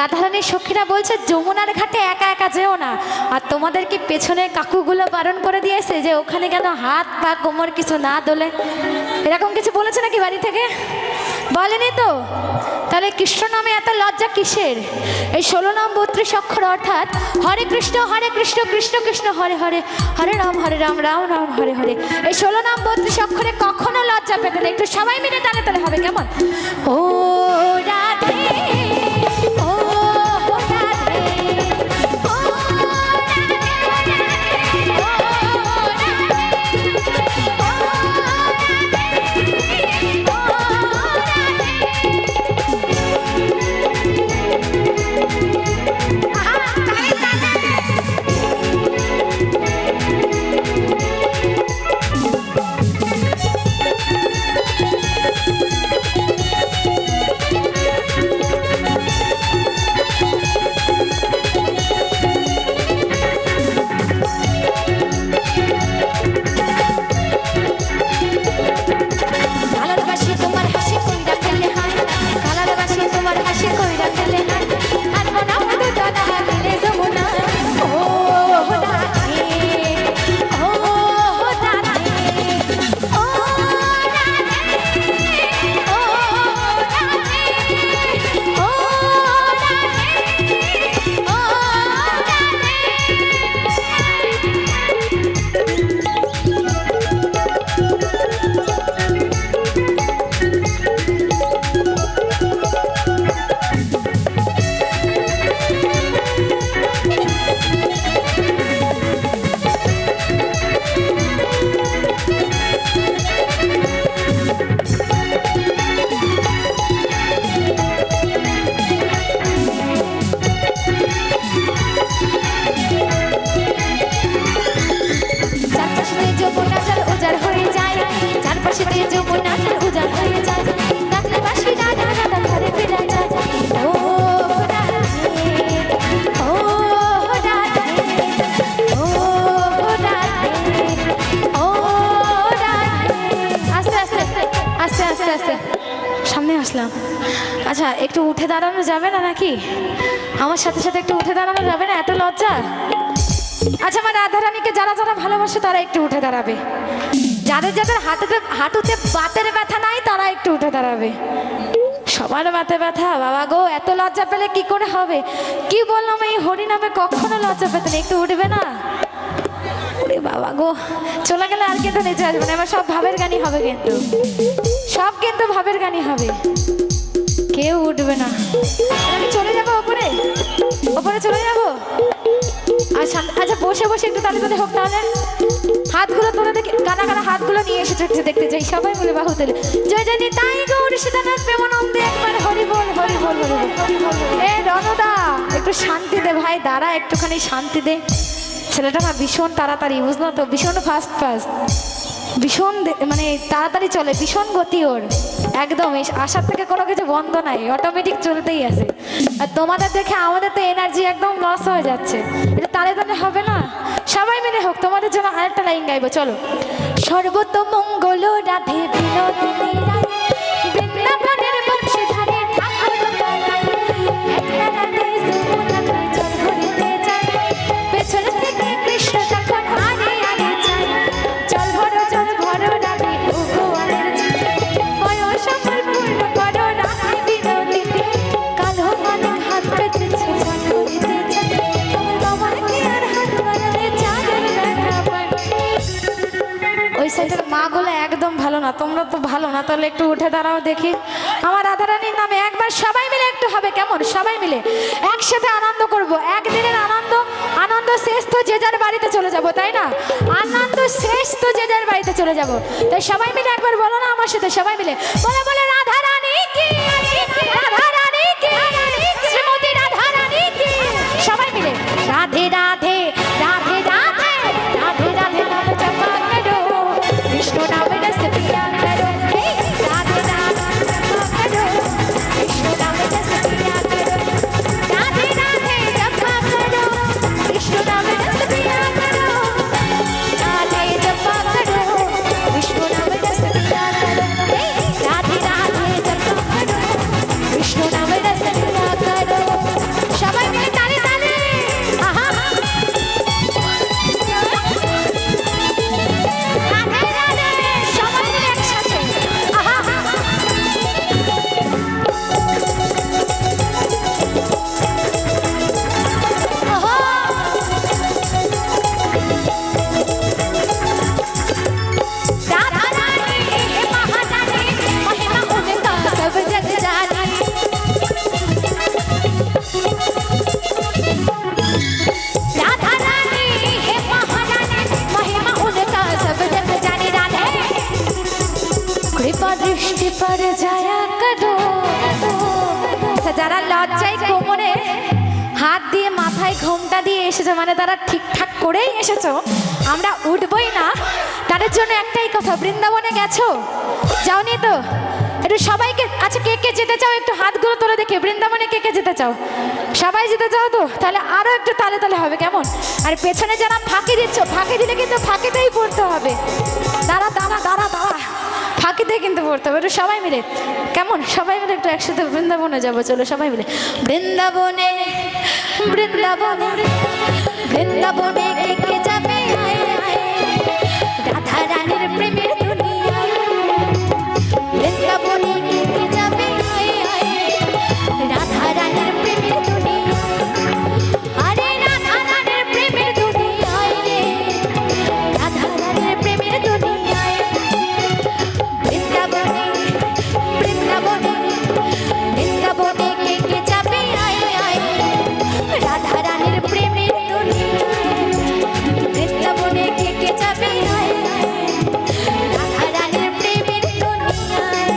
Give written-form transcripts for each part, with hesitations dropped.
রাধারানীর সখীরা বলছে যমুনার ঘাটে একা একা যেও না, আর তোমাদেরকে পেছনে কাকুগুলো বারণ করে দিয়েছে যে ওখানে কেন হাত পা কোমর কিছু না দোলে, এরকম কিছু বলেছে নাকি বাড়ি থেকে? বলেনি তো? তাহলে কৃষ্ণ নামে এত লজ্জা কিসের? এই 16 নাম 32 অক্ষর অর্থাৎ হরে কৃষ্ণ কৃষ্ণ কৃষ্ণ হরে হরে, হরে রাম রাম রাম হরে হরে। এই 16 নাম 32 অক্ষরে কখনো লজ্জা পেতে না। একটু সবাই মিলে তালে তালে হবে, কেমন? ও রাধে সামনে আসলাম। আচ্ছা, একটু উঠে দাঁড়ানো যাবে না নাকি? আমার সাথে সাথে একটু উঠে দাঁড়ানো যাবে না? এত লজ্জা। আচ্ছা, আমার রাধারানীকে যারা যারা ভালোবাসে তারা একটু উঠে দাঁড়াবে। যাদের যাদের হাঁটুতে বাতের ব্যথা নাই তারা একটু উঠে দাঁড়াবে। সবার বাতে ব্যথা, বাবা গো, এত লজ্জা পেলে কি করে হবে? কি বললাম, এই হরি নামে কখনো লজ্জা পেতে না। একটু উঠবে না? ওরে বাবা গো, চলে গেলে আর কিন্তু নিচে আসবে না। এবার সব ভাবের গানই হবে, কিন্তু সব কিন্তু ভাবের গানই হবে। কেউ উঠবে না। আমি চলে যাবো ওপরে, ওপরে চলে যাবো। আচ্ছা, বসে বসে একটু তালে তালে হোক তাহলে। হাতগুলো তোলে দেখি, কানা কানা হাতগুলো নিয়ে এসেছে, দেখতে যাই সবাই মিলে বাহু তুলে। জয় জয় নিতাই গৌর সীতানাথ প্রেমানন্দে, একবার হরি বল হরি বল হরি বল। এ রণদা, একটু শান্তি দে ভাই, দাঁড়া, একটুখানি শান্তি দে। ছেলেটা না ভীষণ তাড়াতাড়ি, বুঝলো তো? ভীষণ ফাস্ট, ভীষণ মানে তাড়াতাড়ি চলে, ভীষণ গতি ওর। একদম আসার থেকে কোনো কিছু বন্ধ নাই, অটোমেটিক চলতেই আছে। আর তোমাদের দেখে আমাদের তো এনার্জি একদম লস হয়ে যাচ্ছে। এটা তালে তালে হবে না, সবাই মিলে হোক। তোমাদের জন্য আরেকটা লাইন গাইবো, চলো। সর্বতমঙ্গল রাধে বিনোদিনী রায়, বৃন্দাবনের বংশধারী ঠাকুর বানাই, একটা রাতে যমুনাতে জল ভরিতে যায়, পেছন থেকে কৃষ্ণ তখন আরে আরে যায়, জল ভরো রাধে ভগবানের জিতে, বয়স আমার পূর্ণ করো রাধে বিনোদিনী, কালো মানিক হাত পেতেছে জল ভরিতে যায়, আমার কি আর হাত বাড়ালে চাঁদের দেখা পায়। ওই সাইডের মাগুলো একদম ভালো না, তোমরা তো ভালো না, তাহলে একটু উঠে দাঁড়াও দেখি। আমার রাধারানীর নামে একবার সবাই মিলে একটু হবে, কেমন? সবাই মিলে একসাথে আনন্দ করব। একদিনের আনন্দ, আনন্দ শেষ তো যে যার বাড়িতে চলে যাব, তাই না? আনন্দ শেষ তো যে যার বাড়িতে চলে যাব। তাই সবাই মিলে একবার বলো না আমার সাথে, সবাই মিলে বলে বলে রাধারানী কি, রাধারানী কি, শ্রীমতী রাধারানী কি। সবাই মিলে রাধে রাধে রাধে রাধে রাধে রাধে নাম জপা করো, কৃষ্ণ নামে রস পিয়া করো, রাধে রাধে জপা করো, কৃষ্ণ নামে রস পিয়া করো, রাধে রাধে জপা করো, কৃষ্ণ নামে রস পিয়া করো, রাধে জপা করো, কৃষ্ণ নামে রস পিয়া করো, রাধে রাধে জপা করো, কৃষ্ণ নামে রস পিয়া করো। पर जाया करो। আচ্ছা যারা লজ্জায় কোমরে হাত দিয়ে মাথায় ঘোমটা দিয়ে এসেছো মানে তারা ঠিকঠাক করেই এসেছো, আমরা উঠবই না, তাদের জন্য একটাই কথা, বৃন্দাবনে গেছো? যাওনি তো? একটু সবাইকে, আচ্ছা কে কে যেতে চাও একটু হাতগুলো তোলে দেখি, বৃন্দাবনে কে কে যেতে চাও? সবাই যেতে চাও তো? তাহলে আরও একটু তালে তালে হবে, কেমন? আর পেছনে যারা ফাঁকি দিচ্ছ, ফাঁকি দিলে কিন্তু ফাঁকিতেই পড়তে হবে। দাঁড়া দাঁড়া দাঁড়া দাঁড়া, ফাঁকিতে কিন্তু পড়তে হবে। একটু সবাই মিলে, কেমন? সবাই মিলে একটু একসাথে বৃন্দাবনে যাবো, চলো সবাই মিলে। বৃন্দাবনে বৃন্দাবনে বৃন্দাবনে কে কে যাবে রাধা রানীর প্রেমের দুনিয়ায়? বৃন্দাবনে কে কে যাবে রাধা রানীর প্রেমের দুনিয়ায়? আরে রাধা রানীর প্রেমের দুনিয়ায় রে, রাধা রানীর প্রেমের দুনিয়ায়। বৃন্দাবনে বৃন্দাবনে বৃন্দাবনে কে কে যাবে রাধা রানীর প্রেমের দুনিয়ায়? বৃন্দাবনে কে কে যাবে রাধা রানীর প্রেমের দুনিয়ায়?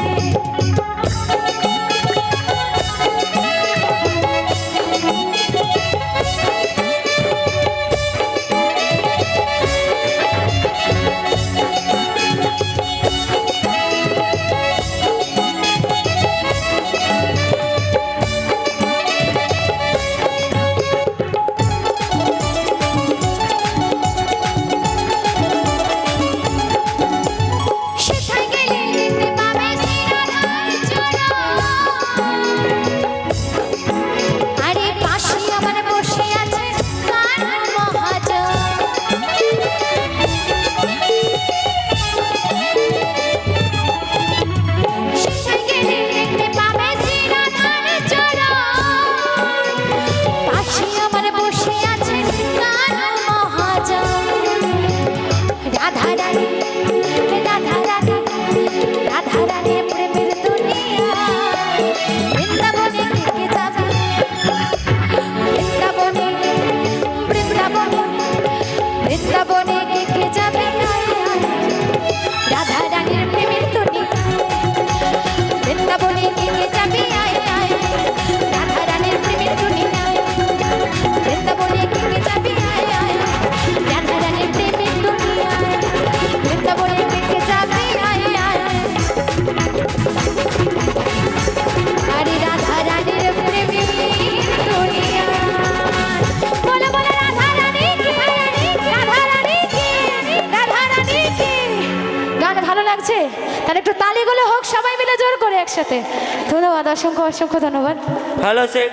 সেথায় গেলে দেখতে পাবে শ্রীরাধার চরণ। আরে পাশে আমার বসে আছে কানু মহাজন। সেথায় গেলে দেখতে পাবে শ্রীরাধার চরণ। পাশে আমার বসে আছে কানু মহাজন। রাধা রানী রাধা রানী রাধা রানী প্রেমের দুনিয়ায়। বৃন্দাবনে কে কে যাবে? বৃন্দাবনে বৃন্দাবনে বৃন্দাবনে কে কে যাবে রাধা রানীর প্রেমের দুনিয়ায়? বৃন্দাবনে কে কে যাবে রাধা রানীর প্রেমের দুনিয়ায়? বৃন্দাবনে কে কে যাবে রাধা রানীর প্রেমের দুনিয়ায়? বৃন্দাবনে কে কে যাবে আরে রাধা রানীর প্রেমের দুনিয়ায়? বলো বলো রাধা রানী কি, রাধা রানী কি, রাধা রানী কি। গান ভালো লাগছে? তাহলে একটু তালিগুলো হোক সবাই মিলে জোর করে একসাথে। ধন্যবাদ, অসংখ্য অসংখ্য ধন্যবাদ। ভালো সে